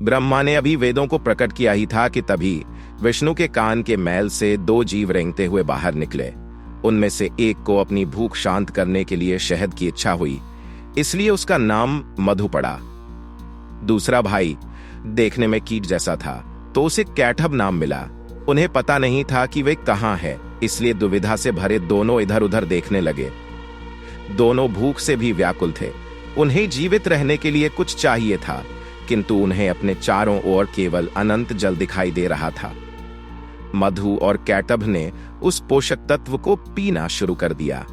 ब्रह्मा ने अभी वेदों को प्रकट किया ही था कि तभी विष्णु के कान के मैल से दो जीव रेंगते हुए बाहर निकले। उनमें से एक को अपनी भूख शांत करने के लिए शहद की इच्छा हुई, इसलिए उसका नाम मधु पड़ा। दूसरा भाई देखने में कीट जैसा था, तो उसे कैटभ नाम मिला। उन्हें पता नहीं था कि वे कहां है, इसलिए दुविधा से भरे दोनों इधर उधर देखने लगे। दोनों भूख से भी व्याकुल थे। उन्हें जीवित रहने के लिए कुछ चाहिए था, किंतु उन्हें अपने चारों ओर केवल अनंत जल दिखाई दे रहा था। मधु और कैटभ ने उस पोषक तत्व को पीना शुरू कर दिया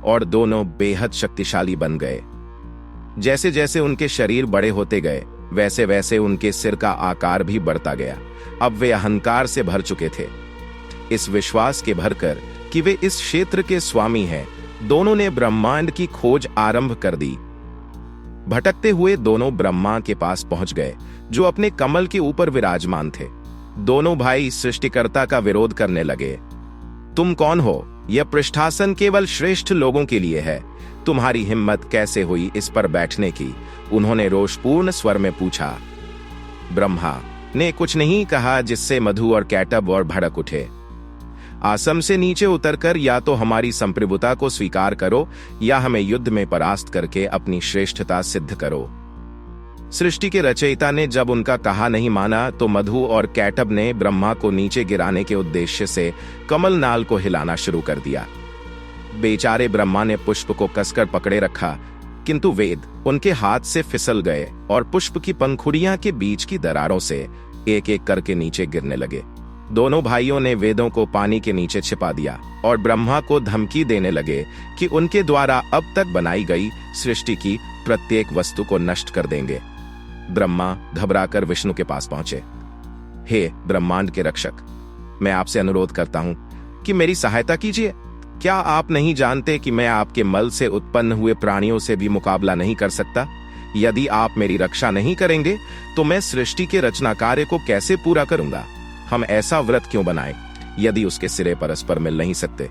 और दोनों बेहद शक्तिशाली बन गए। जैसे जैसे उनके शरीर बड़े होते गए, वैसे वैसे उनके सिर का आकार भी बढ़ता गया। अब वे अहंकार से भर चुके थे। इस विश्वास के भरकर कि वे इस क्षेत्र के स्वामी हैं, दोनों ने ब्रह्मांड की खोज आरंभ कर दी। भटकते हुए दोनों ब्रह्मा के पास पहुंच गए, जो अपने कमल के ऊपर विराजमान थे। दोनों भाई सृष्टिकर्ता का विरोध करने लगे। तुम कौन हो? यह पृष्ठासन केवल श्रेष्ठ लोगों के लिए है। तुम्हारी हिम्मत कैसे हुई इस पर बैठने की? उन्होंने रोषपूर्ण स्वर में पूछा। ब्रह्मा ने कुछ नहीं कहा, जिससे मधु और कैटभ और भड़क उठे। आसन से नीचे उतरकर या तो हमारी संप्रभुता को स्वीकार करो या हमें युद्ध में परास्त करके अपनी श्रेष्ठता सिद्ध करो। सृष्टि के रचयिता ने जब उनका कहा नहीं माना, तो मधु और कैटभ ने ब्रह्मा को नीचे गिराने के उद्देश्य से कमल नाल को हिलाना शुरू कर दिया। बेचारे ब्रह्मा ने पुष्प को कसकर पकड़े रखा, किंतु वेद उनके हाथ से फिसल गए और पुष्प की पंखुड़ियां के बीच की दरारों से एक एक करके नीचे गिरने लगे। दोनों भाइयों ने वेदों को पानी के नीचे छिपा दिया और ब्रह्मा को धमकी देने लगे कि उनके द्वारा अब तक बनाई गई सृष्टि की प्रत्येक वस्तु को नष्ट कर देंगे। ब्रह्मा घबराकर विष्णु के पास पहुंचे। हे ब्रह्मांड के रक्षक, मैं आपसे अनुरोध करता हूं कि मेरी सहायता कीजिए। क्या आप नहीं जानते कि मैं आपके मल से उत्पन्न हुए प्राणियों से भी मुकाबला नहीं कर सकता? यदि आप मेरी रक्षा नहीं करेंगे तो मैं सृष्टि के रचना कार्य को कैसे पूरा करूंगा? हम ऐसा व्रत क्यों बनाएं यदि उसके सिरे परस्पर मिल नहीं सकते?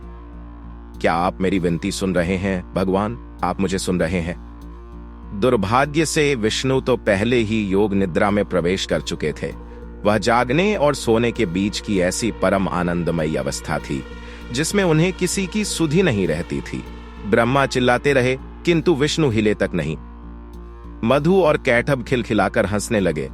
क्या आप मेरी विनती सुन रहे हैं भगवान? आप मुझे सुन रहे हैं? दुर्भाग्य से विष्णु तो पहले ही योग निद्रा में प्रवेश कर चुके थे। वह जागने और सोने के बीच की ऐसी परम आनंदमयी अवस्था थी जिसमें उन्हें किसी की सुधि नहीं रहती थी। ब्रह्मा चिल्लाते रहे, किंतु विष्णु हिले तक नहीं। मधु और कैटभ खिलखिलाकर हंसने लगे,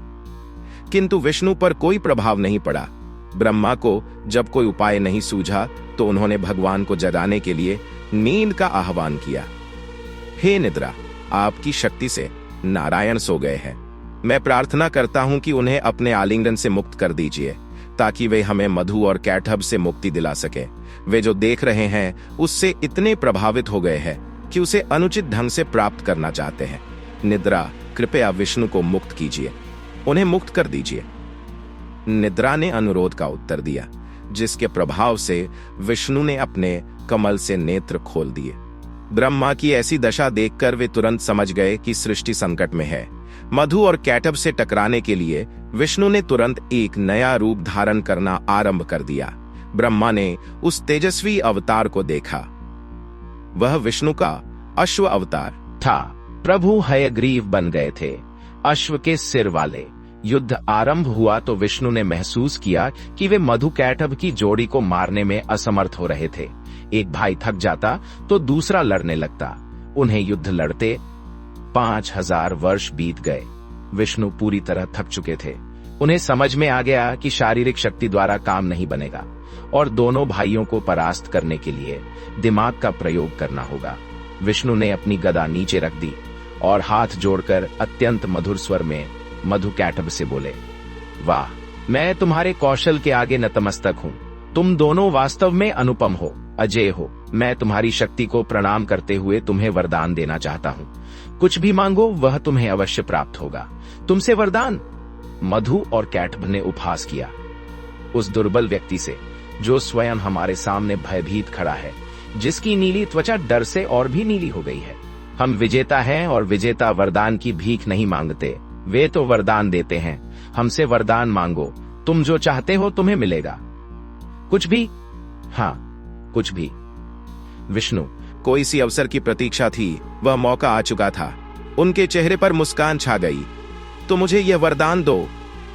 किंतु विष्णु पर कोई प्रभाव नहीं पड़ा। ब्रह्मा को जब कोई उपाय नहीं सूझा तो उन्होंने भगवान को जगाने के लिए नींद का आह्वान किया। हे निद्रा, आपकी शक्ति से नारायण सो गए हैं। मैं प्रार्थना करता हूं कि उन्हें अपने आलिंगन से मुक्त कर दीजिए, ताकि वे हमें मधु और कैटभ से मुक्ति दिला सके। वे जो देख रहे हैं उससे इतने प्रभावित हो गए हैं कि उसे अनुचित ढंग से प्राप्त करना चाहते हैं। निद्रा, कृपया विष्णु को मुक्त कीजिए, उन्हें मुक्त कर दीजिए। निद्रा ने अनुरोध का उत्तर दिया, जिसके प्रभाव से विष्णु ने अपने कमल से नेत्र खोल दिए। ब्रह्मा की ऐसी दशा देखकर वे तुरंत समझ गए कि सृष्टि संकट में है। मधु और कैटभ से टकराने के लिए विष्णु ने तुरंत एक नया रूप धारण करना आरंभ कर दिया। ब्रह्मा ने उस तेजस्वी अवतार को देखा। वह विष्णु का अश्व अवतार था। प्रभु हयग्रीव बन गए थे, अश्व के सिर वाले। युद्ध आरंभ हुआ तो विष्णु ने महसूस किया कि वे मधु कैटभ की जोड़ी को मारने में असमर्थ हो रहे थे। एक भाई थक जाता तो दूसरा लड़ने लगता। उन्हें युद्ध लड़ते 5000 वर्ष बीत गए। विष्णु पूरी तरह थक चुके थे। उन्हें समझ में आ गया कि शारीरिक शक्ति द्वारा काम नहीं बनेगा और दोनों भाइयों को परास्त करने के लिए दिमाग का प्रयोग करना होगा। विष्णु ने अपनी गदा नीचे रख दी और हाथ जोड़कर अत्यंत मधुर स्वर में मधु कैटभ से बोले, वाह, मैं तुम्हारे कौशल के आगे नतमस्तक हूँ। तुम दोनों वास्तव में अनुपम हो, अजय हो। मैं तुम्हारी शक्ति को प्रणाम करते हुए तुम्हें वरदान देना चाहता हूँ। कुछ भी मांगो, वह तुम्हें अवश्य प्राप्त होगा। तुमसे वरदान? मधु और कैटभ ने उपहास किया। उस दुर्बल व्यक्ति से जो स्वयं हमारे सामने भयभीत खड़ा है, जिसकी नीली त्वचा डर से और भी नीली हो गई है। हम विजेता हैं और विजेता वरदान की भीख नहीं मांगते, वे तो वरदान देते हैं। हमसे वरदान मांगो, तुम जो चाहते हो तुम्हें मिलेगा। कुछ भी? हाँ, कुछ भी। विष्णु कोई सी अवसर की प्रतीक्षा थी, वह मौका आ चुका था। उनके चेहरे पर मुस्कान छा गई। तो मुझे यह वरदान दो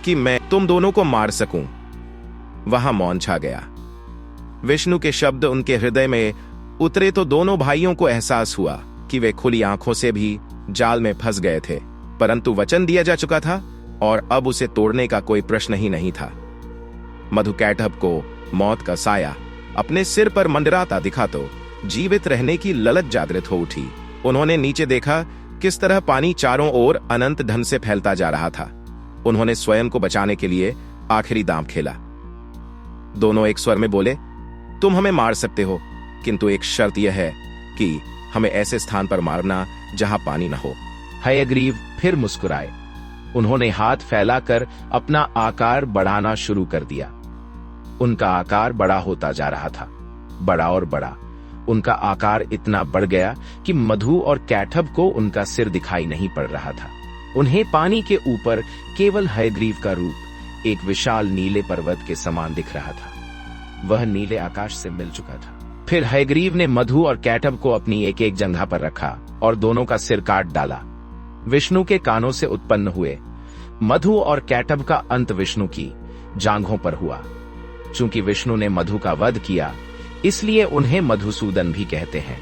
कि मैं तुम दोनों को मार सकूं। वहां मौन छा गया। विष्णु के शब्द उनके हृदय में उतरे तो दोनों भाइयों को एहसास हुआ कि वे खुली आंखों से भी जाल में फंस गए थे, परंतु वचन दिया जा चुका था और अब उसे तोड़ने का कोई प्रश्न ही नहीं था। मधु कैटअप को मौत का साया अपने सिर पर मंडराता दिखा तो जीवित रहने की ललक जागृत हो उठी। उन्होंने नीचे देखा किस तरह पानी चारों ओर अनंत ढंग से फैलता जा रहा था। उन्होंने स्वयं को बचाने के लिए आखिरी दांव खेला। दोनों एक स्वर में बोले, तुम हमें मार सकते हो, किंतु एक शर्त यह है कि हमें ऐसे स्थान पर मारना जहां पानी न हो। हयग्रीव फिर मुस्कुराए। उन्होंने हाथ फैलाकर अपना आकार बढ़ाना शुरू कर दिया। उनका आकार बड़ा होता जा रहा था, बड़ा और बड़ा। उनका आकार इतना बढ़ गया कि मधु और कैटअप को उनका सिर दिखाई नहीं पड़ रहा था। उन्हें पानी के ऊपर केवल हयग्रीव का रूप एक विशाल नीले पर्वत के समान दिख रहा था। वह नीले आकाश से मिल चुका था। फिर हयग्रीव ने मधु और कैटअप को अपनी एक एक जंघा पर रखा और दोनों का सिर काट डाला। विष्णु के कानों से उत्पन्न हुए मधु और कैटअप का अंत विष्णु की जांघों पर हुआ। चूंकि विष्णु ने मधु का वध किया, इसलिए उन्हें मधुसूदन भी कहते हैं।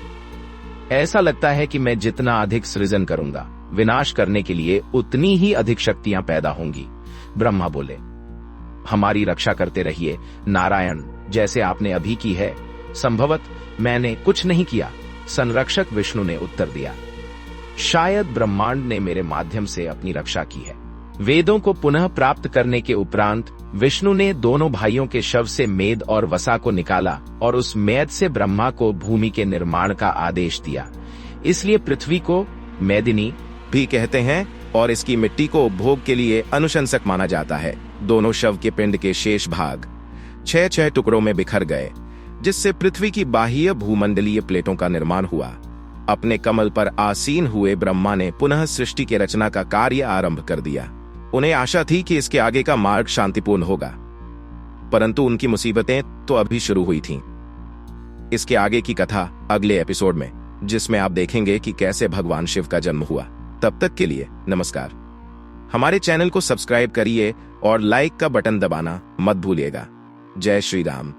ऐसा लगता है कि मैं जितना अधिक सृजन करूंगा, विनाश करने के लिए उतनी ही अधिक शक्तियां पैदा होंगी। ब्रह्मा बोले, हमारी रक्षा करते रहिए नारायण, जैसे आपने अभी की है। संभवत मैंने कुछ नहीं किया, संरक्षक विष्णु ने उत्तर दिया। शायद ब्रह्मांड ने मेरे माध्यम से अपनी रक्षा की है। वेदों को पुनः प्राप्त करने के उपरांत विष्णु ने दोनों भाइयों के शव से मेद और वसा को निकाला और उस मेद से ब्रह्मा को भूमि के निर्माण का आदेश दिया। इसलिए पृथ्वी को मेदिनी भी कहते हैं और इसकी मिट्टी को उपभोग के लिए अनुशंसक माना जाता है। दोनों शव के पिंड के शेष भाग 6-6 टुकड़ों में बिखर गए, जिससे पृथ्वी की बाह्य भूमंडलीय प्लेटों का निर्माण हुआ। अपने कमल पर आसीन हुए ब्रह्मा ने पुनः सृष्टि के रचना का कार्य आरंभ कर दिया। उन्हें आशा थी कि इसके आगे का मार्ग शांतिपूर्ण होगा, परंतु उनकी मुसीबतें तो अभी शुरू हुई थीं। इसके आगे की कथा अगले एपिसोड में, जिसमें आप देखेंगे कि कैसे भगवान शिव का जन्म हुआ। तब तक के लिए नमस्कार। हमारे चैनल को सब्सक्राइब करिए और लाइक का बटन दबाना मत भूलिएगा। जय श्री राम।